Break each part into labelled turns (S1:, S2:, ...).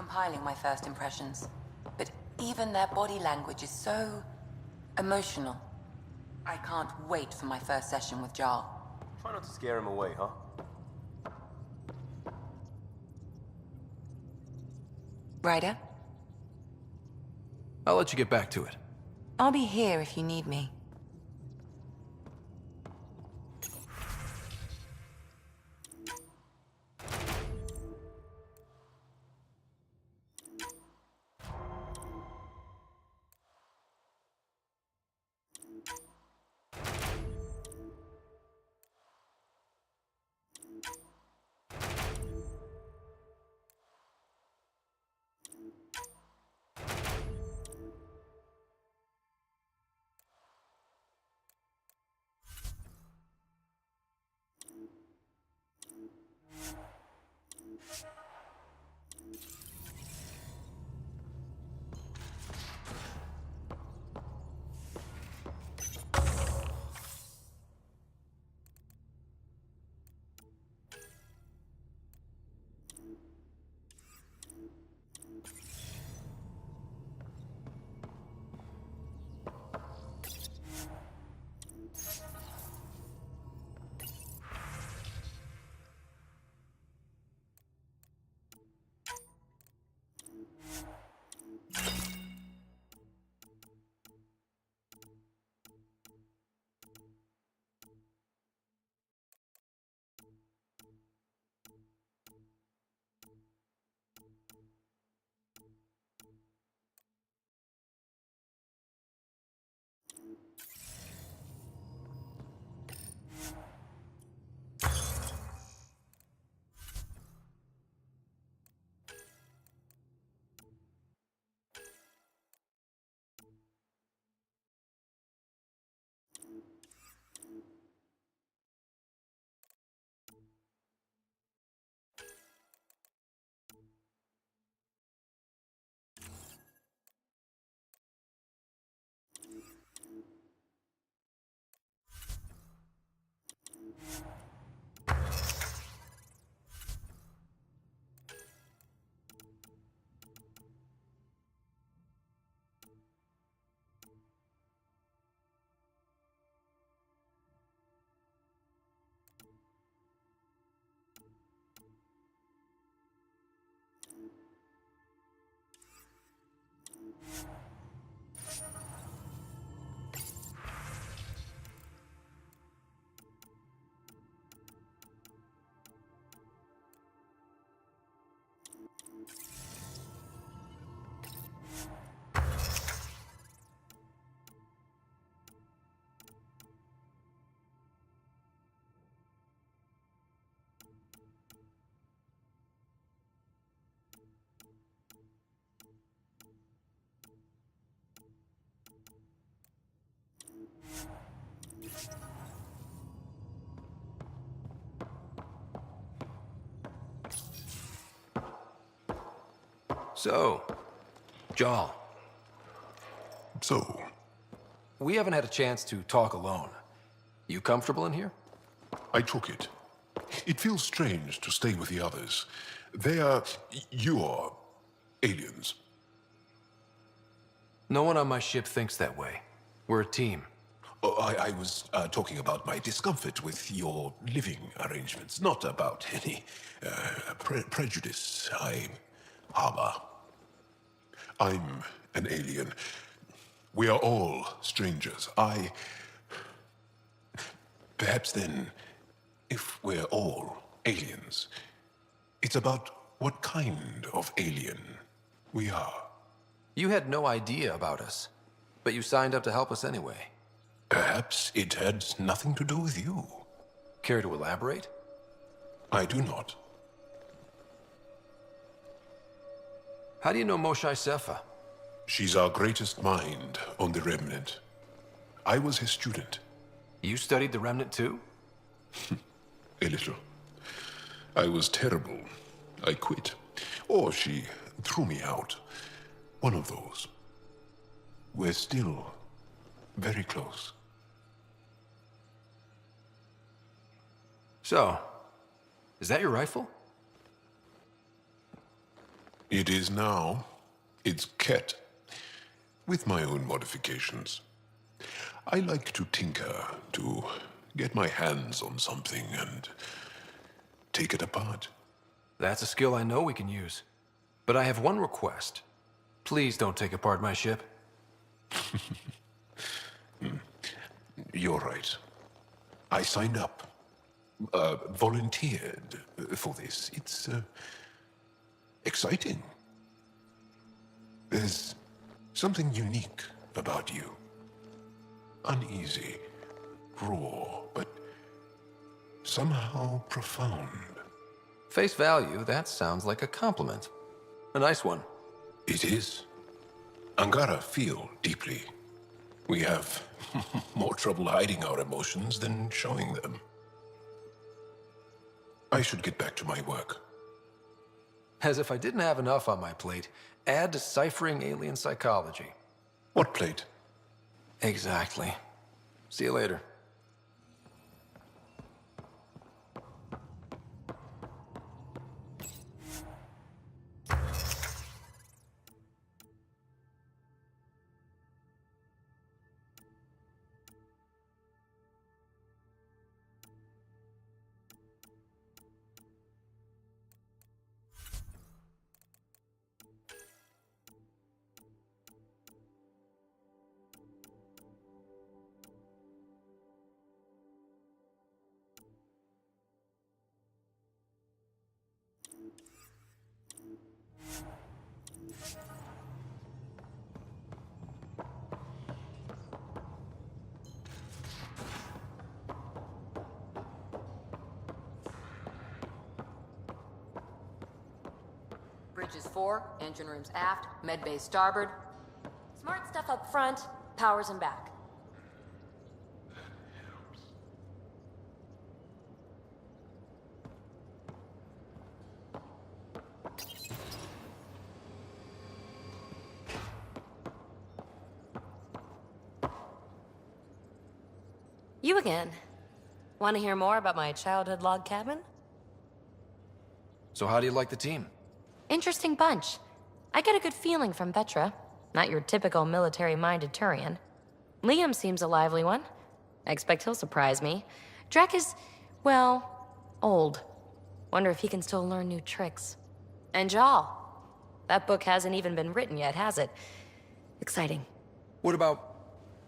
S1: compiling my first impressions, but even their body language is so emotional. I can't wait for my first session with Jaal.
S2: Try not to scare him away, huh?
S1: Ryder?
S3: I'll let you get back to it.
S1: I'll be here if you need me.
S3: So, Jaal.
S4: So,
S3: We haven't had a chance to talk alone. You comfortable in here?
S4: I took it. It feels strange to stay with the others. They are... you're... aliens.
S3: No one on my ship thinks that way. We're a team.
S4: Oh, I was talking about my discomfort with your living arrangements, not about any prejudice I harbor. I'm an alien. We are all strangers. Perhaps then, if we're all aliens, it's about what kind of alien we are.
S3: You had no idea about us, but you signed up to help us anyway.
S4: Perhaps it had nothing to do with you.
S3: Care to elaborate?
S4: I do not.
S3: How do you know Moshae Sefa?
S4: She's our greatest mind on the Remnant. I was his student.
S3: You studied the Remnant too?
S4: A little. I was terrible. I quit. Or she threw me out. One of those. We're still very close.
S3: So, is that your rifle?
S4: It is now. It's kett, with my own modifications. I like to tinker, to get my hands on something and take it apart.
S3: That's a skill I know we can use. But I have one request. Please don't take apart my ship.
S4: You're right. I signed up. Volunteered for this. It's exciting. There's something unique about you. Uneasy, raw, but somehow profound.
S3: Face value, that sounds like a compliment. A nice one.
S4: It is. Angara feel deeply. We have more trouble hiding our emotions than showing them. I should get back to my work.
S3: As if I didn't have enough on my plate, add deciphering alien psychology.
S4: What plate?
S3: Exactly. See you later.
S5: Bridges 4, engine rooms aft, med bay starboard. Smart stuff up front, powers in back. You again. Want to hear more about my childhood log cabin?
S3: So how do you like the team?
S5: Interesting bunch. I get a good feeling from Vetra. Not your typical military-minded Turian. Liam seems a lively one. I expect he'll surprise me. Drek is, well, old. Wonder if he can still learn new tricks. And Jaal. That book hasn't even been written yet, has it? Exciting.
S3: What about...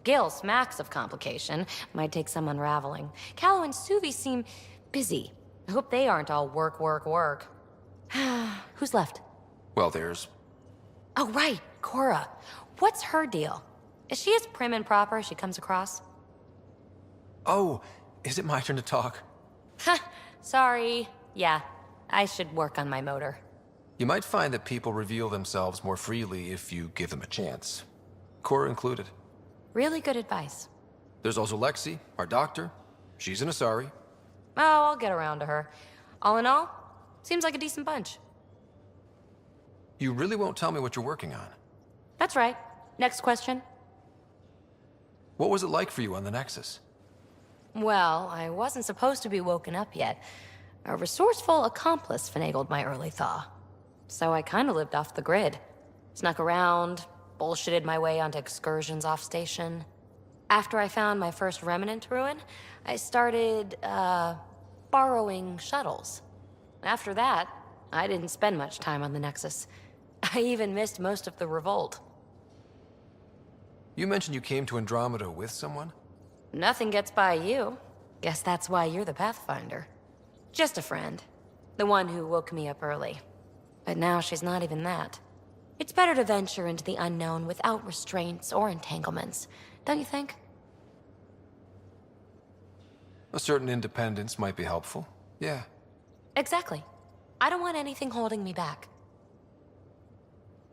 S5: Gil smacks of complication. Might take some unraveling. Callow and Suvi seem busy. I hope they aren't all work, work, work. Who's left?
S3: Well, there's...
S5: Oh, right, Cora. What's her deal? Is she as prim and proper as she comes across?
S3: Oh, is it my turn to talk?
S5: Ha, sorry. Yeah, I should work on my motor.
S3: You might find that people reveal themselves more freely if you give them a chance. Cora included.
S5: Really good advice.
S3: There's also Lexi, our doctor. She's an Asari.
S5: Oh, I'll get around to her. All in all, seems like a decent bunch.
S3: You really won't tell me what you're working on?
S5: That's right. Next question.
S3: What was it like for you on the Nexus?
S5: Well, I wasn't supposed to be woken up yet. A resourceful accomplice finagled my early thaw. So I kinda lived off the grid. Snuck around, bullshitted my way onto excursions off station. After I found my first remnant ruin, I started, borrowing shuttles. After that, I didn't spend much time on the Nexus. I even missed most of the revolt.
S3: You mentioned you came to Andromeda with someone?
S5: Nothing gets by you. Guess that's why you're the pathfinder. Just a friend. The one who woke me up early. But now she's not even that. It's better to venture into the unknown without restraints or entanglements, don't you think?
S3: A certain independence might be helpful. Yeah.
S5: Exactly. I don't want anything holding me back.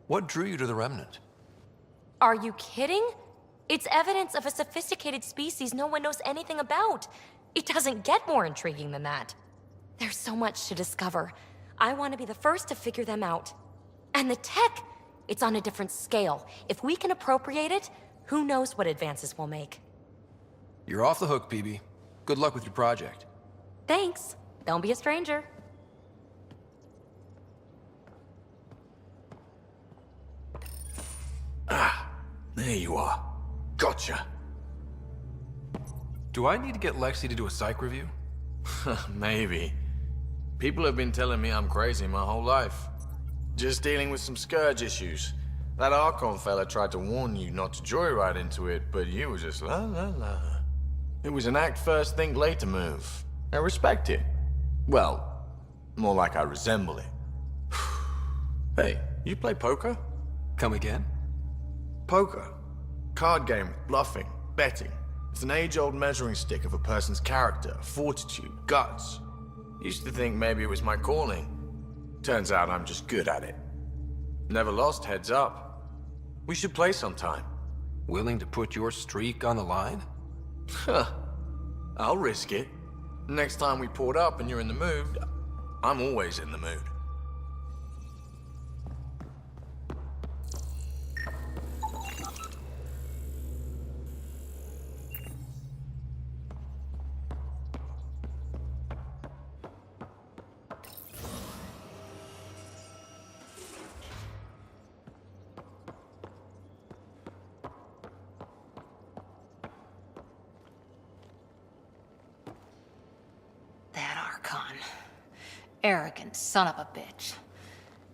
S3: What drew you to the Remnant?
S5: Are you kidding? It's evidence of a sophisticated species no one knows anything about. It doesn't get more intriguing than that. There's so much to discover. I want to be the first to figure them out. And the tech, it's on a different scale. If we can appropriate it, who knows what advances we'll make.
S3: You're off the hook, PB. Good luck with your project.
S5: Thanks. Don't be a stranger.
S6: There you are. Gotcha.
S3: Do I need to get Lexi to do a psych review?
S6: Maybe. People have been telling me I'm crazy my whole life. Just dealing with some scourge issues. That Archon fella tried to warn you not to joyride into it, but you were just la la la. It was an act first, think later move. I respect it. Well, more like I resemble it. Hey, you play poker?
S3: Come again?
S6: Poker. Card game with bluffing, betting. It's an age-old measuring stick of a person's character, fortitude, guts. Used to think maybe it was my calling. Turns out I'm just good at it. Never lost, heads up. We should play sometime.
S3: Willing to put your streak on the line?
S6: Huh. I'll risk it. Next time we port up and you're in the mood, I'm always in the mood.
S7: Arrogant son of a bitch.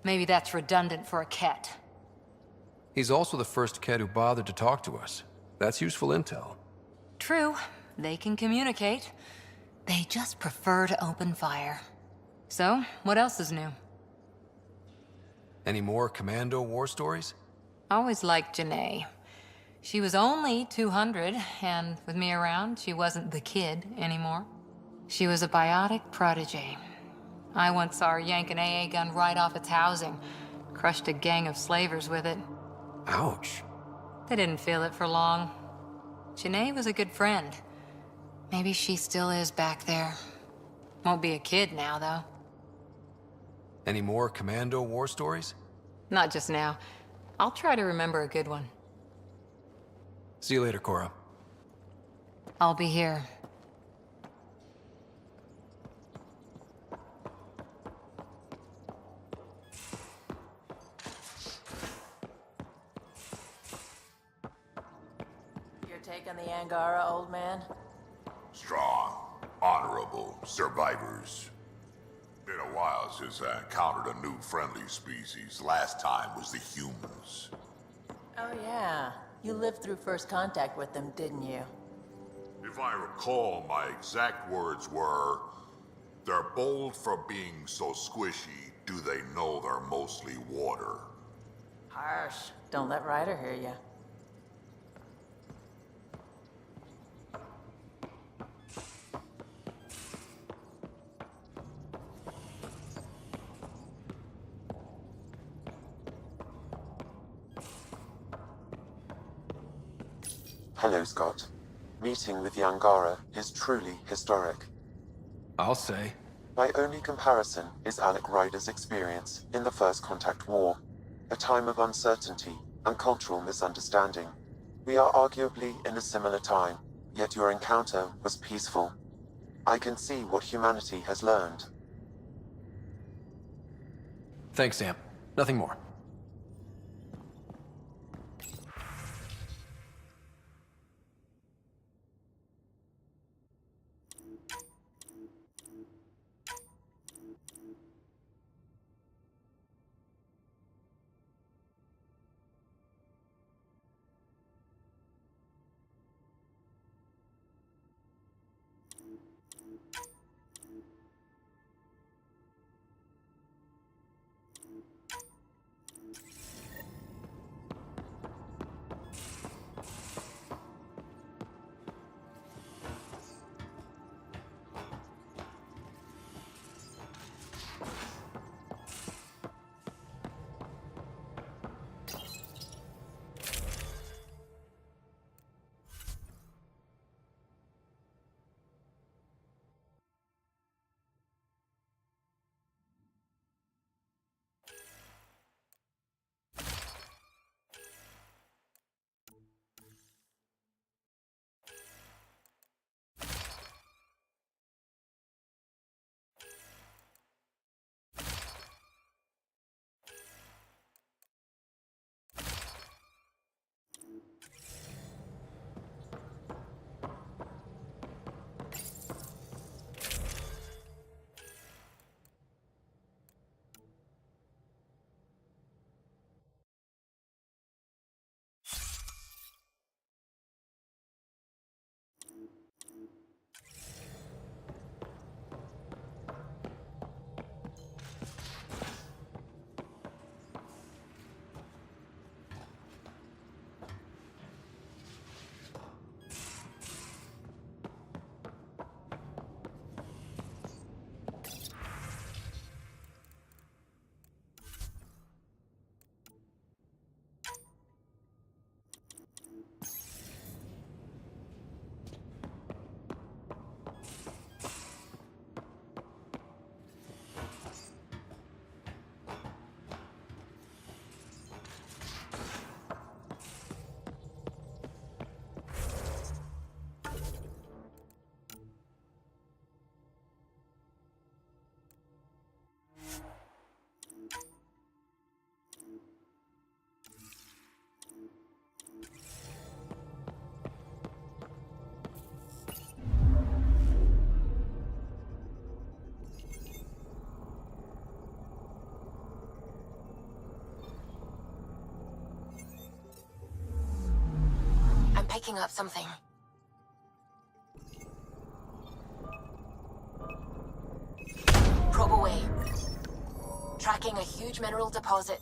S7: Maybe that's redundant for a kett.
S3: He's also the first kid who bothered to talk to us. That's useful intel.
S7: True. They can communicate. They just prefer to open fire. So, what else is new?
S3: Any more Commando war stories?
S7: Always liked Janae. She was only 200, and with me around, she wasn't the kid anymore. She was a biotic protege. I once saw her yank an AA gun right off its housing. Crushed a gang of slavers with it.
S3: Ouch.
S7: They didn't feel it for long. Janae was a good friend. Maybe she still is back there. Won't be a kid now, though.
S3: Any more Commando war stories?
S7: Not just now. I'll try to remember a good one.
S3: See you later, Cora.
S7: I'll be here.
S8: Take on the Angara, old man?
S9: Strong, honorable survivors. Been a while since I encountered a new friendly species. Last time was the humans.
S8: Oh yeah. You lived through first contact with them, didn't you?
S9: If I recall, my exact words were, "They're bold for being so squishy. Do they know they're mostly water?"
S8: Harsh. Don't let Ryder hear you.
S10: Hello, Scott. Meeting with the Angara is truly historic.
S3: I'll say.
S10: My only comparison is Alec Ryder's experience in the First Contact War, a time of uncertainty and cultural misunderstanding. We are arguably in a similar time, yet your encounter was peaceful. I can see what humanity has learned.
S3: Thanks, Sam. Nothing more.
S1: picking up something. Probe away. Tracking a huge mineral deposit.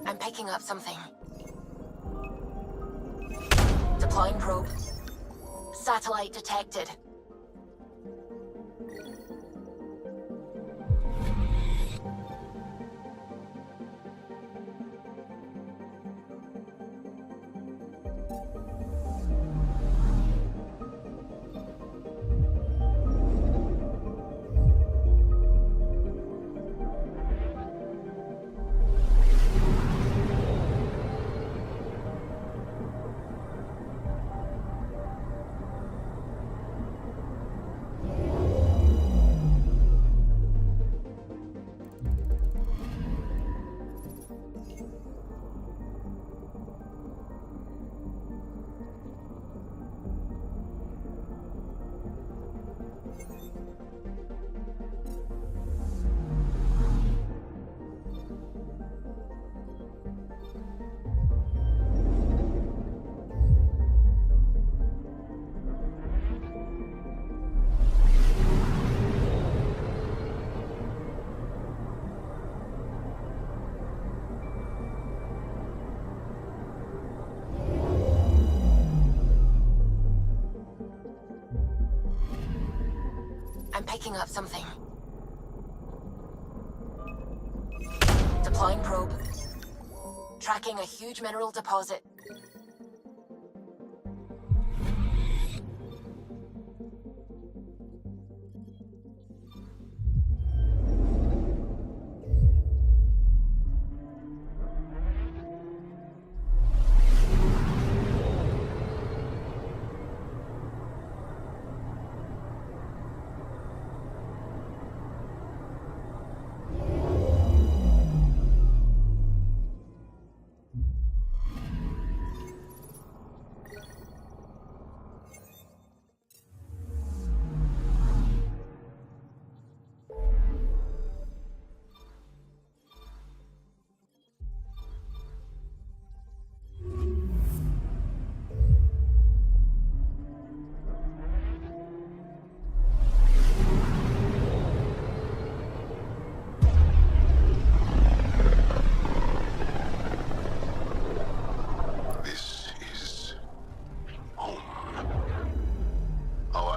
S1: I'm picking up something. Deploying probe. Satellite detected. I'm picking up something. Deploying probe. Tracking a huge mineral deposit.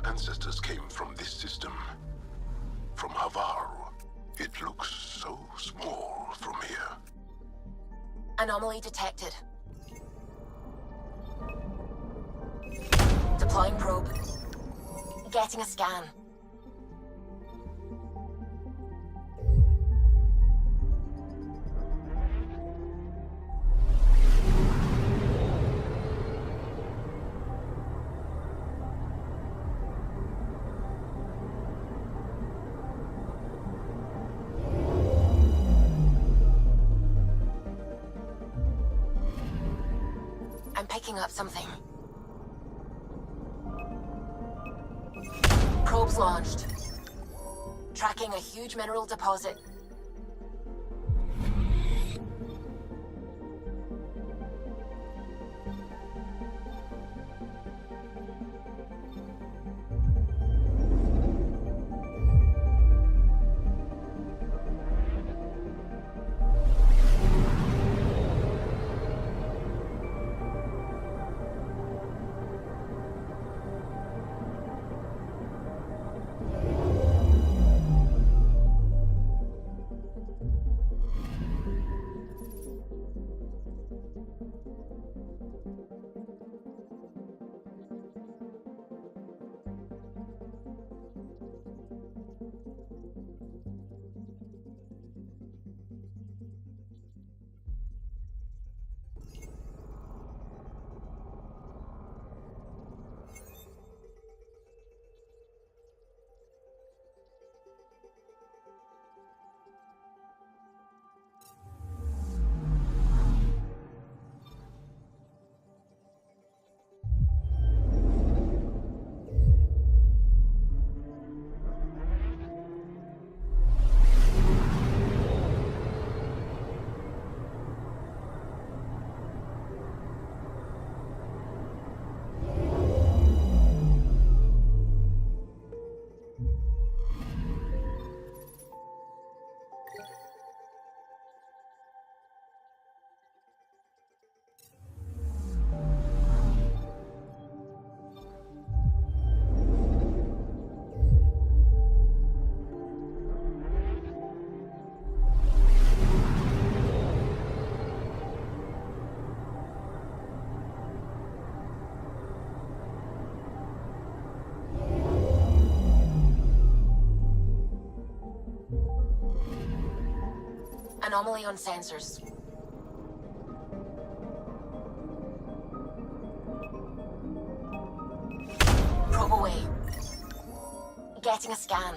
S4: Ancestors came from this system. From Havarl. It looks so small from here.
S1: Anomaly detected. Deploying probe. Getting a scan. I'm picking up something. Probes launched. Tracking a huge mineral deposit.
S11: Anomaly on sensors. Probe away. Getting a scan.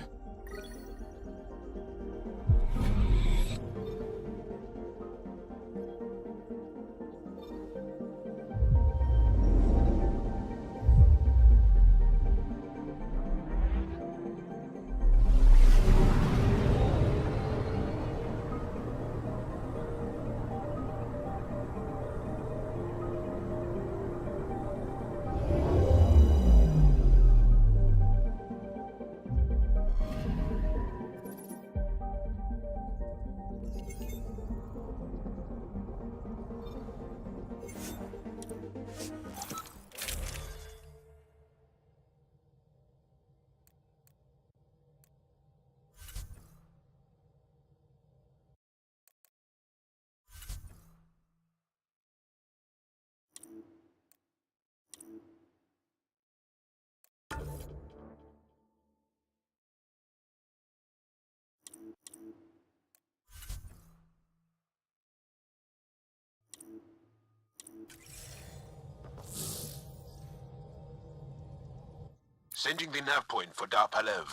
S4: Sending the nav point for Dar Palev.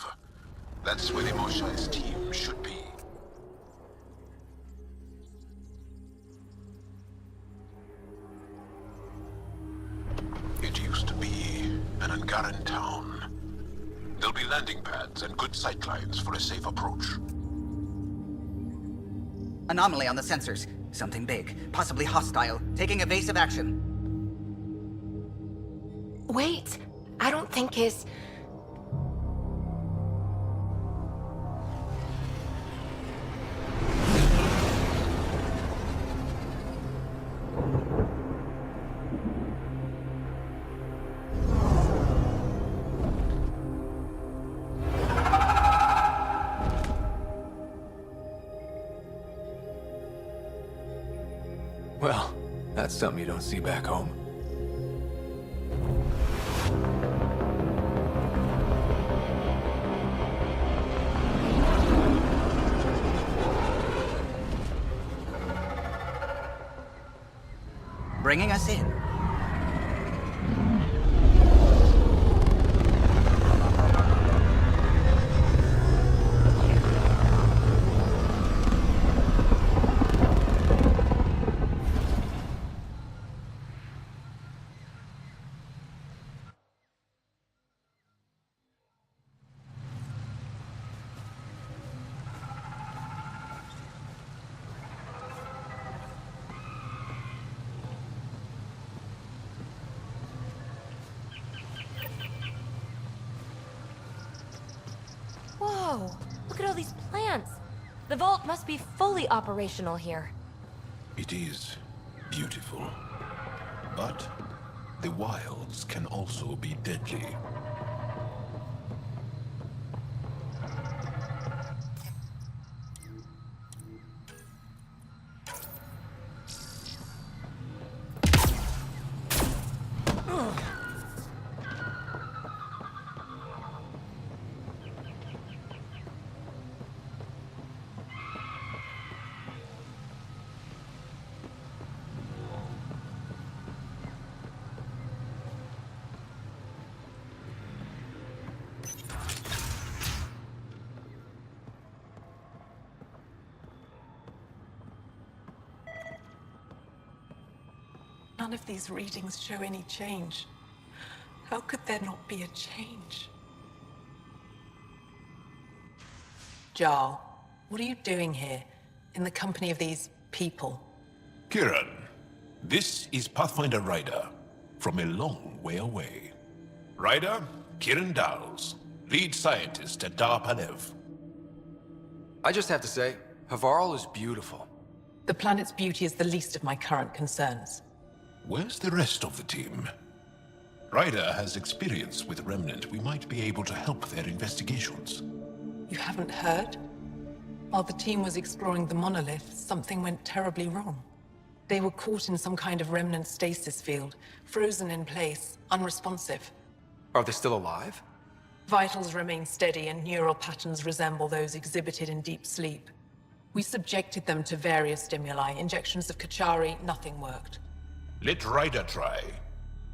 S4: That's where the Mosha's team should be. It used to be an Angaran town. There'll be landing pads and good sightlines for a safe approach.
S12: Anomaly on the sensors. Something big, possibly hostile, taking evasive action.
S11: Wait, I don't think his...
S3: Well, that's something you don't see back home.
S12: Bringing us in.
S5: Whoa, look at all these plants. The vault must be fully operational here.
S4: It is beautiful. But the wilds can also be deadly.
S13: None of these readings show any change. How could there not be a change? Jaal, what are you doing here, in the company of these people?
S4: Kiran, this is Pathfinder Ryder, from a long way away. Ryder, Kiran Dals, lead scientist at Dar Palev.
S3: I just have to say, Havarl is beautiful.
S13: The planet's beauty is the least of my current concerns.
S4: Where's the rest of the team? Ryder has experience with Remnant. We might be able to help their investigations.
S13: You haven't heard? While the team was exploring the monolith, something went terribly wrong. They were caught in some kind of Remnant stasis field, frozen in place, unresponsive.
S3: Are they still alive?
S13: Vitals remain steady and neural patterns resemble those exhibited in deep sleep. We subjected them to various stimuli. Injections of Kachari, nothing worked.
S4: Let Ryder try.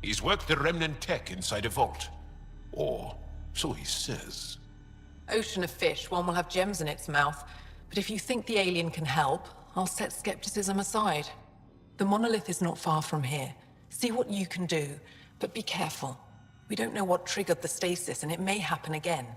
S4: He's worked the remnant tech inside a vault. Or so he says.
S13: Ocean of fish, one will have gems in its mouth. But if you think the alien can help, I'll set skepticism aside. The monolith is not far from here. See what you can do, but be careful. We don't know what triggered the stasis, and it may happen again.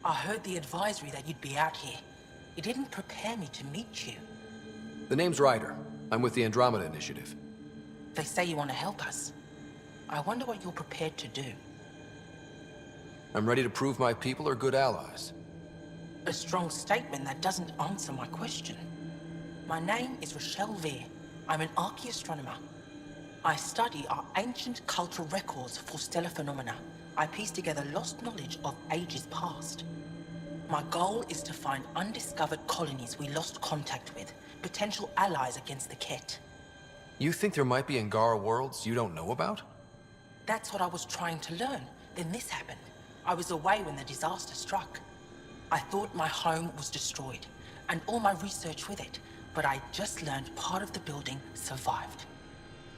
S14: I heard the advisory that you'd be out here. It didn't prepare me to meet you.
S3: The name's Ryder. I'm with the Andromeda Initiative.
S14: They say you want to help us. I wonder what you're prepared to do.
S3: I'm ready to prove my people are good allies.
S14: A strong statement that doesn't answer my question. My name is Rochelle Veer. I'm an archaeoastronomer. I study our ancient cultural records for stellar phenomena. I piece together lost knowledge of ages past. My goal is to find undiscovered colonies we lost contact with, potential allies against the kett.
S3: You think there might be Angara worlds you don't know about?
S14: That's what I was trying to learn. Then this happened. I was away when the disaster struck. I thought my home was destroyed, and all my research with it, but I just learned part of the building survived.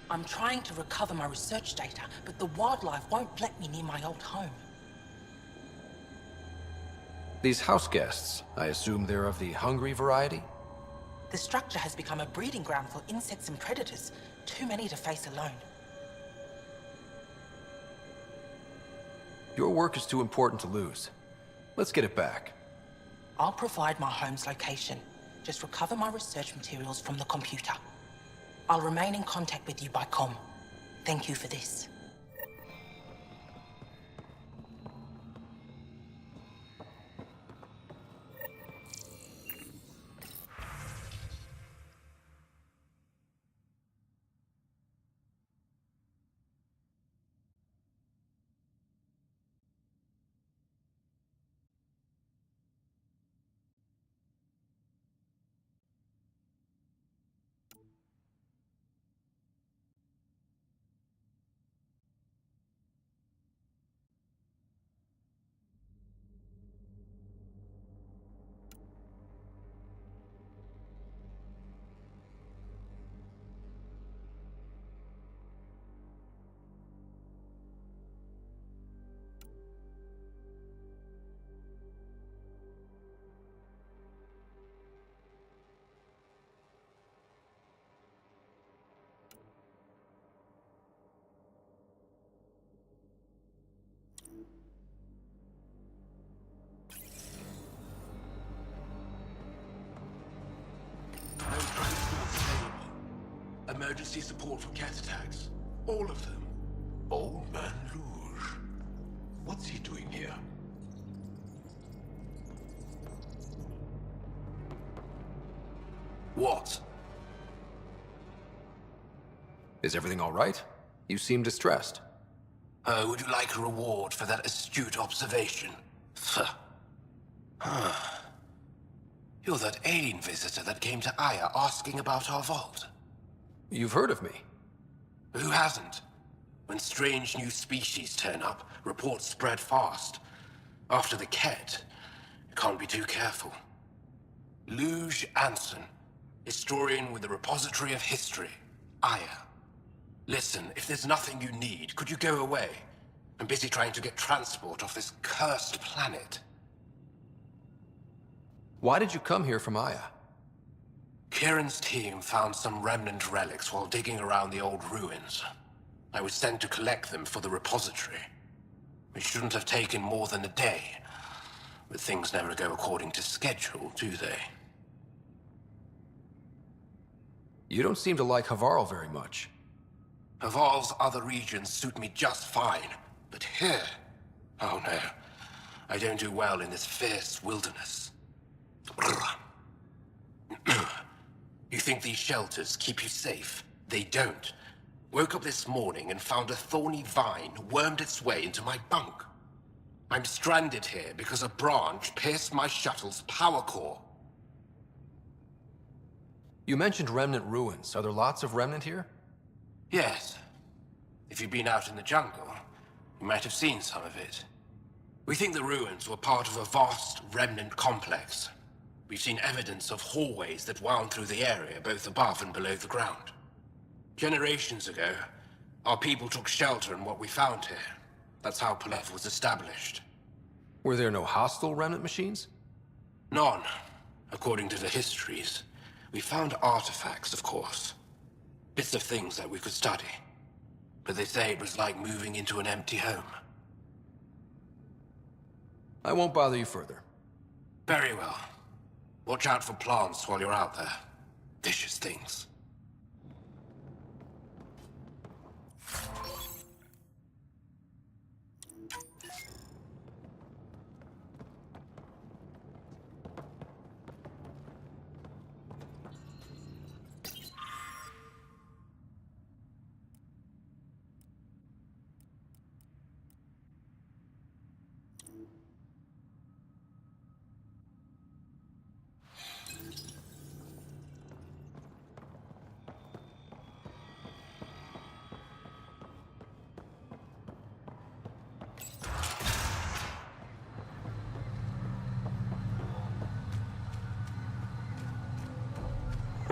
S14: I'm trying to recover my research data, but the wildlife won't let me near my old home.
S3: These house guests, I assume they're of the hungry variety?
S14: The structure has become a breeding ground for insects and predators, too many to face alone.
S3: Your work is too important to lose. Let's get it back.
S14: I'll provide my home's location. Just recover my research materials from the computer. I'll remain in contact with you by comm. Thank you for this.
S15: Emergency support for cat attacks. All of them.
S4: Old Man Luge. What's he doing here?
S15: What?
S3: Is everything all right? You seem distressed.
S15: Would you like a reward for that astute observation? You're that alien visitor that came to Aya asking about our vault.
S3: You've heard of me.
S15: Who hasn't? When strange new species turn up, reports spread fast. After the kett, you can't be too careful. Luge Anson, historian with the Repository of History, Aya. Listen, if there's nothing you need, could you go away? I'm busy trying to get transport off this cursed planet.
S3: Why did you come here from Aya?
S15: Kieran's team found some remnant relics while digging around the old ruins. I was sent to collect them for the repository. It shouldn't have taken more than a day, but things never go according to schedule, do they?
S3: You don't seem to like Havarl very much.
S15: Havarl's other regions suit me just fine, but here... Oh no, I don't do well in this fierce wilderness. You think these shelters keep you safe? They don't. Woke up this morning and found a thorny vine wormed its way into my bunk. I'm stranded here because a branch pierced my shuttle's power core.
S3: You mentioned Remnant ruins. Are there lots of Remnant here?
S15: Yes. If you've been out in the jungle, you might have seen some of it. We think the ruins were part of a vast Remnant complex. We've seen evidence of hallways that wound through the area, both above and below the ground. Generations ago, our people took shelter in what we found here. That's how Palev was established.
S3: Were there no hostile Remnant machines?
S15: None, according to the histories. We found artifacts, of course. Bits of things that we could study. But they say it was like moving into an empty home.
S3: I won't bother you further.
S15: Very well. Watch out for plants while you're out there. Vicious things.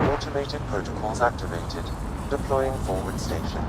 S10: Automated protocols activated. Deploying forward station.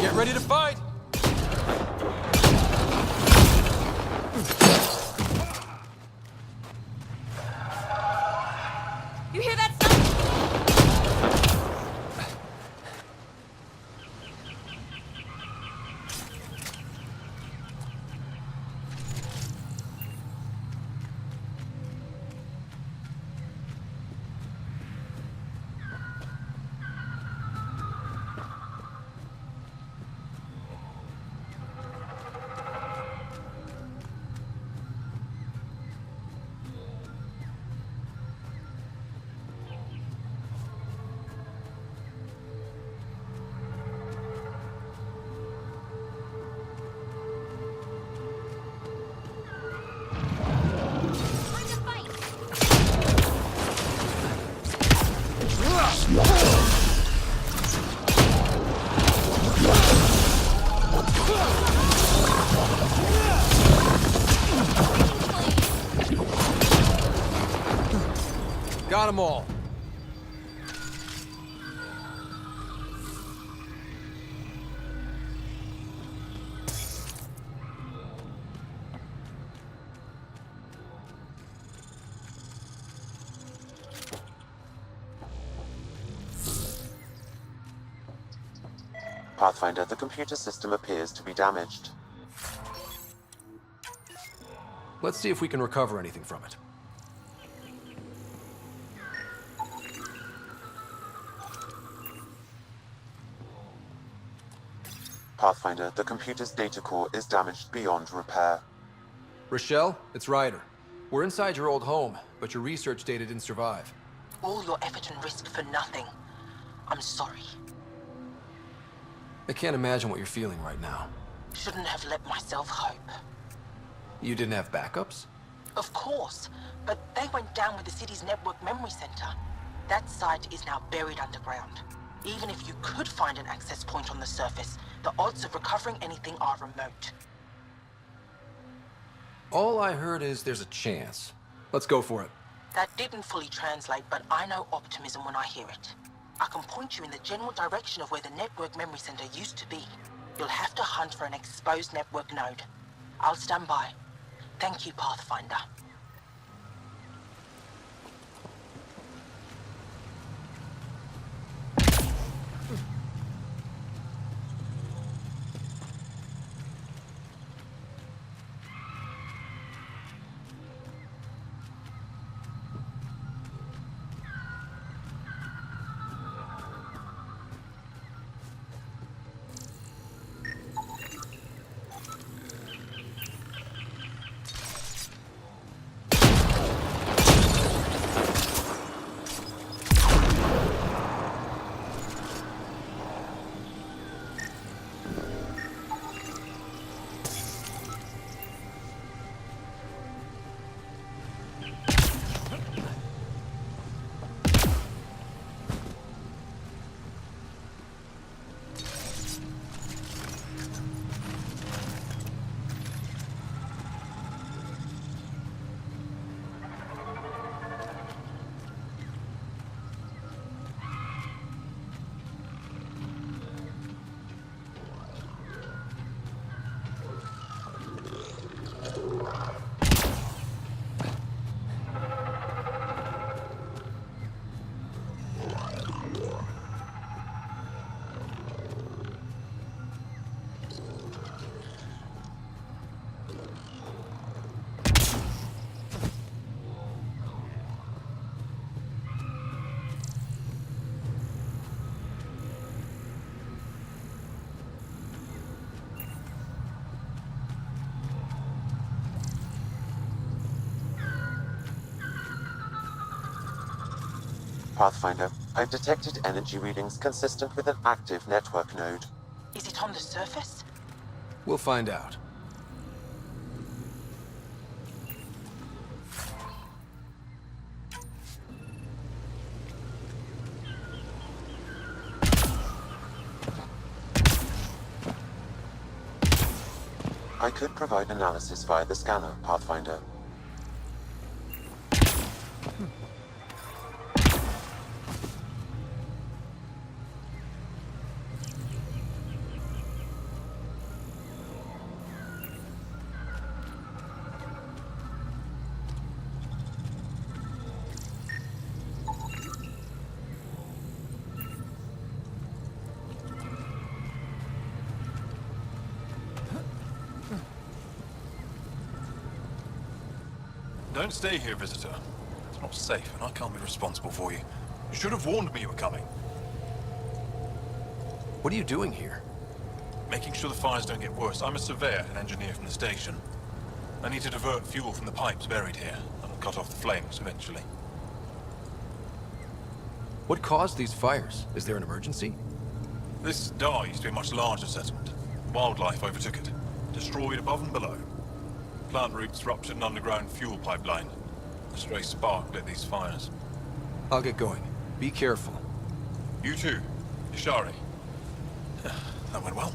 S3: Get ready to fight!
S5: You hear that sound?
S3: Got them all.
S10: Pathfinder, the computer system appears to be damaged.
S3: Let's see if we can recover anything from it.
S10: Pathfinder, the computer's data core is damaged beyond repair.
S3: Rochelle, it's Ryder. We're inside your old home, but your research data didn't survive.
S14: All your effort and risk for nothing. I'm sorry.
S3: I can't imagine what you're feeling right now.
S14: Shouldn't have let myself hope.
S3: You didn't have backups?
S14: Of course, but they went down with the city's network memory center. That site is now buried underground. Even if you could find an access point on the surface, the odds of recovering anything are remote.
S3: All I heard is there's a chance. Let's go for it.
S14: That didn't fully translate, but I know optimism when I hear it. I can point you in the general direction of where the network memory center used to be. You'll have to hunt for an exposed network node. I'll stand by. Thank you, Pathfinder.
S10: Pathfinder, I've detected energy readings consistent with an active network node.
S14: Is it on the surface?
S3: We'll find out.
S10: I could provide analysis via the scanner, Pathfinder.
S16: Don't stay here, visitor. It's not safe, and I can't be responsible for you. You should have warned me you were coming.
S3: What are you doing here?
S16: Making sure the fires don't get worse. I'm a surveyor and engineer from the station. I need to divert fuel from the pipes buried here, and I'll cut off the flames eventually.
S3: What caused these fires? Is there an emergency?
S16: This Dar used to be a much larger settlement. Wildlife overtook it, destroyed above and below. Plant roots ruptured an underground fuel pipeline. A stray spark lit these fires.
S3: I'll get going. Be careful.
S16: You too, Ishari. That went well.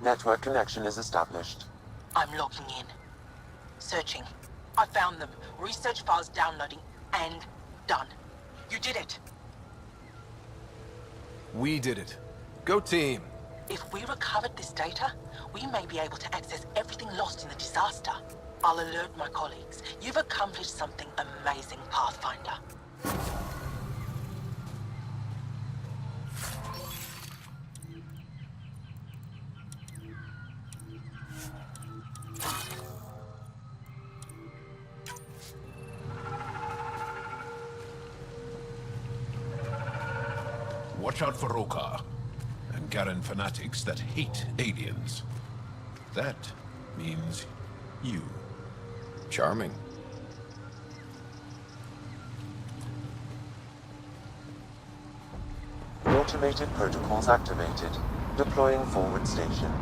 S10: Network connection is established.
S14: I'm logging in. Searching. I found them. Research files downloading. And done. You did it.
S3: We did it. Go team.
S14: If we recovered this data, we may be able to access everything lost in the disaster. I'll alert my colleagues. You've accomplished something amazing, Pathfinder.
S4: Watch out for Roka. Angaran fanatics that hate aliens. That means you.
S3: Charming.
S10: Automated protocols activated. Deploying forward station.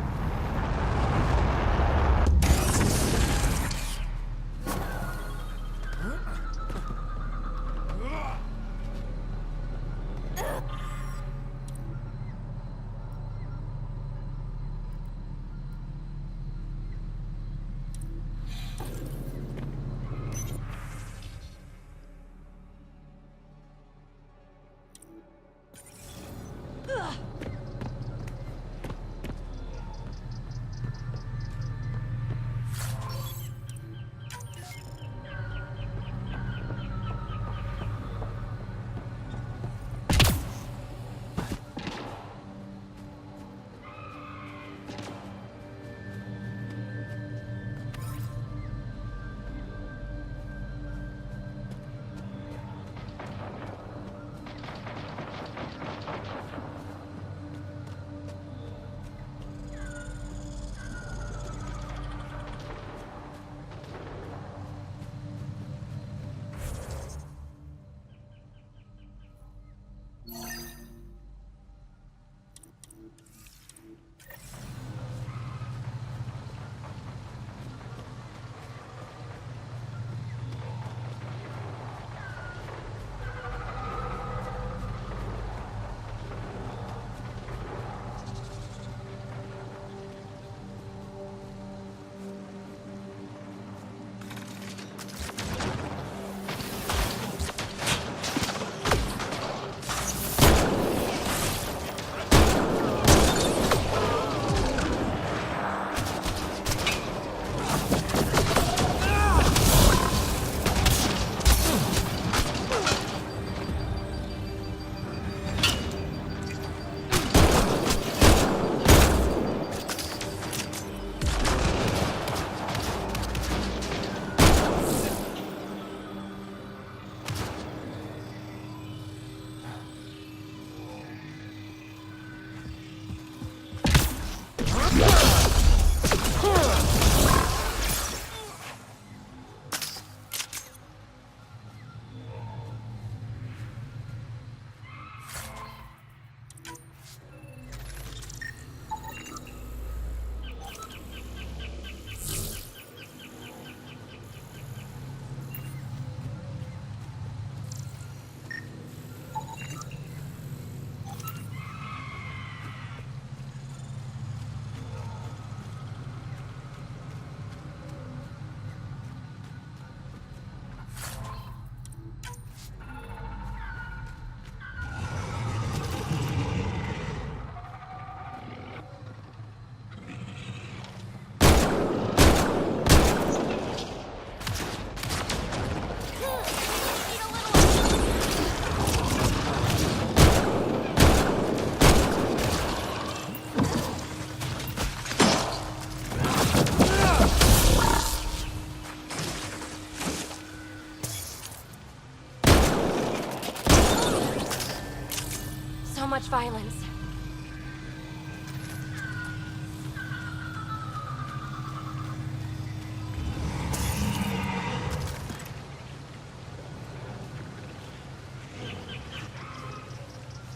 S5: Much violence.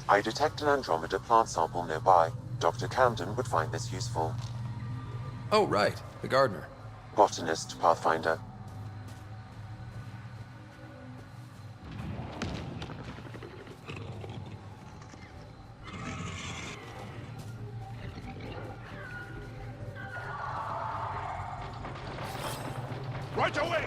S10: I detect an Andromeda plant sample nearby. Dr. Camden would find this useful.
S3: Oh, right. The gardener.
S10: Botanist, Pathfinder.
S4: Right away!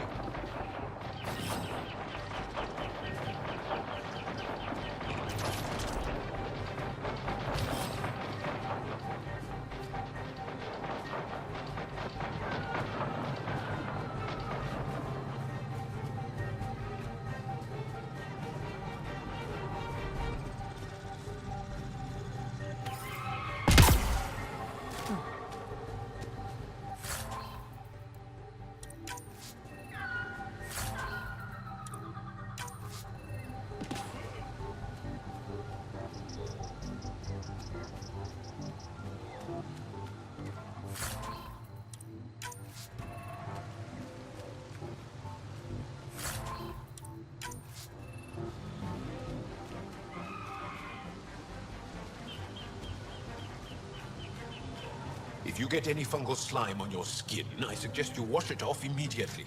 S4: If you get any fungal slime on your skin, I suggest you wash it off immediately.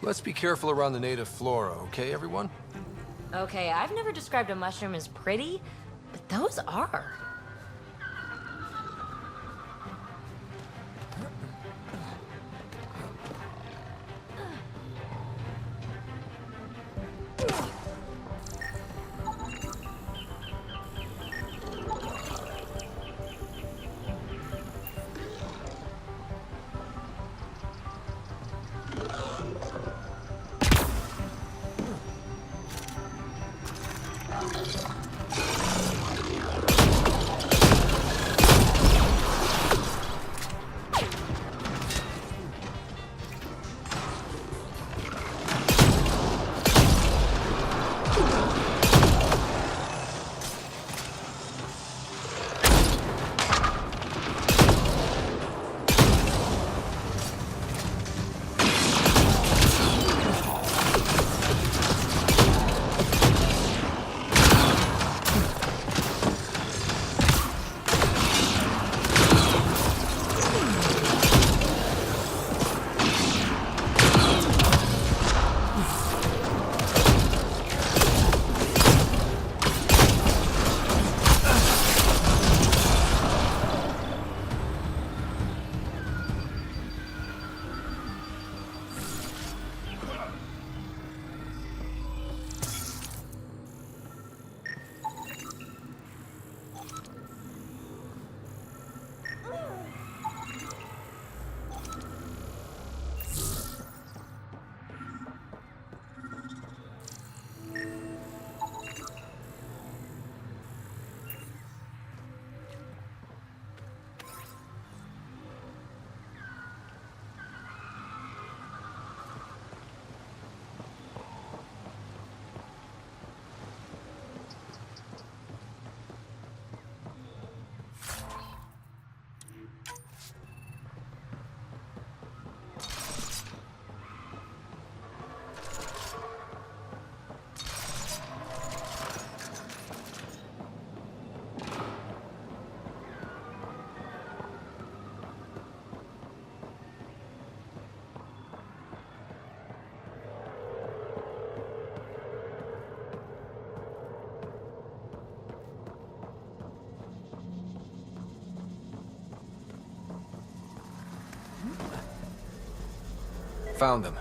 S3: Let's be careful around the native flora, okay, everyone?
S5: Okay, I've never described a mushroom as pretty, but those are.
S3: Found them.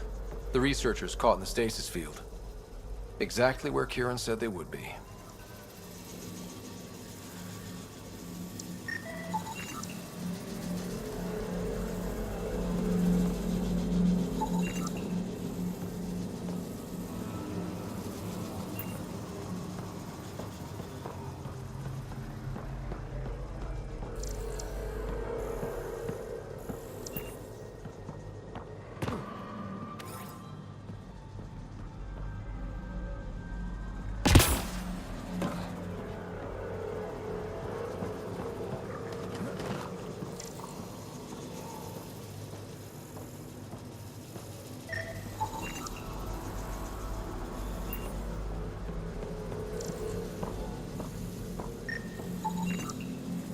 S3: The researchers caught in the stasis field. Exactly where Kieran said they would be.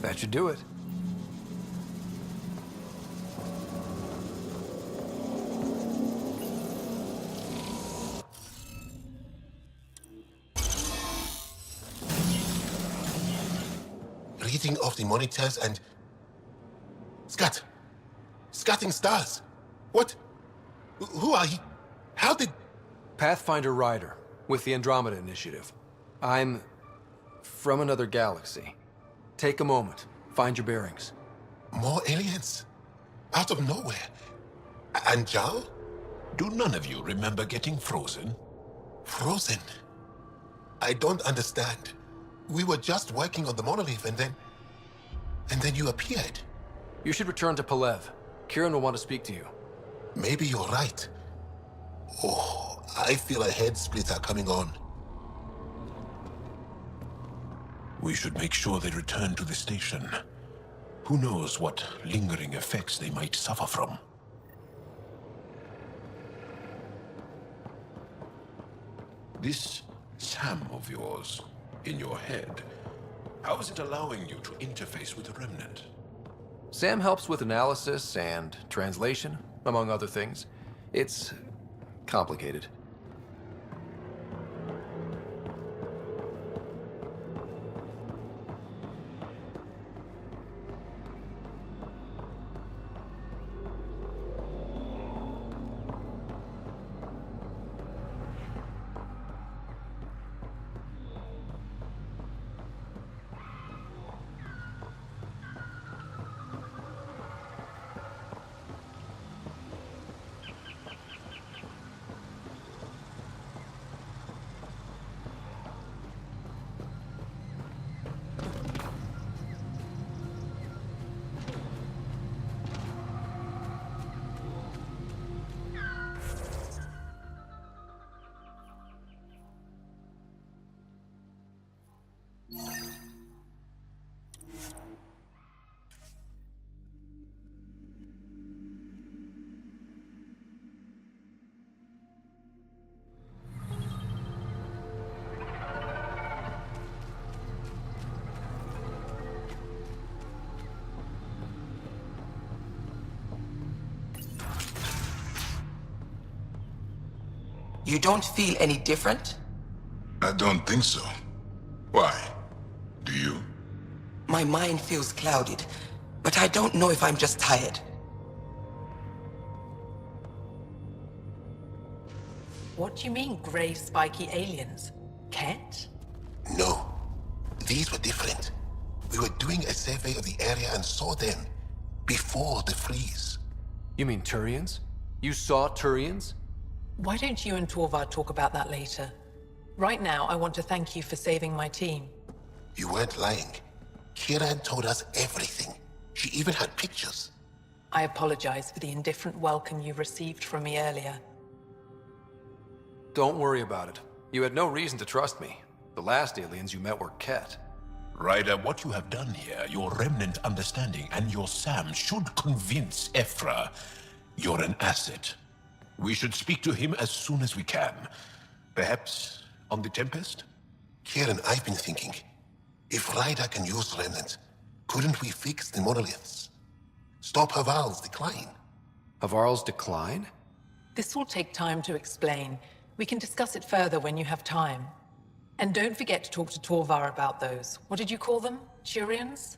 S3: That should do it.
S4: Reading off the monitors and... Scatting stars. What? Who are you? How did...
S3: Pathfinder Ryder, with the Andromeda Initiative. I'm... from another galaxy. Take a moment. Find your bearings.
S4: More aliens? Out of nowhere? And Jaal? Do none of you remember getting frozen? Frozen? I don't understand. We were just working on the monolith and then you appeared.
S3: You should return to Palev. Kieran will want to speak to you.
S4: Maybe you're right. Oh, I feel a head splitter coming on. We should make sure they return to the station. Who knows what lingering effects they might suffer from. This SAM of yours, in your head, how is it allowing you to interface with the Remnant?
S3: Sam helps with analysis and translation, among other things. It's complicated.
S14: You don't feel any different?
S9: I don't think so. Why? Do you?
S14: My mind feels clouded, but I don't know if I'm just tired.
S13: What do you mean, gray spiky aliens? Kett?
S15: No. These were different. We were doing a survey of the area and saw them before the freeze.
S3: You mean Turians? You saw Turians?
S13: Why don't you and Torvar talk about that later? Right now, I want to thank you for saving my team.
S15: You weren't lying. Kira told us everything. She even had pictures.
S13: I apologize for the indifferent welcome you received from me earlier.
S3: Don't worry about it. You had no reason to trust me. The last aliens you met were Kett.
S4: Ryder, what you have done here, your remnant understanding and your Sam should convince Ephra you're an asset. We should speak to him as soon as we can. Perhaps on the Tempest?
S15: Kieran, I've been thinking. If Ryder can use remnant, couldn't we fix the monoliths? Stop Havarl's decline?
S3: Havarl's decline?
S13: This will take time to explain. We can discuss it further when you have time. And don't forget to talk to Torvar about those. What did you call them? Turians?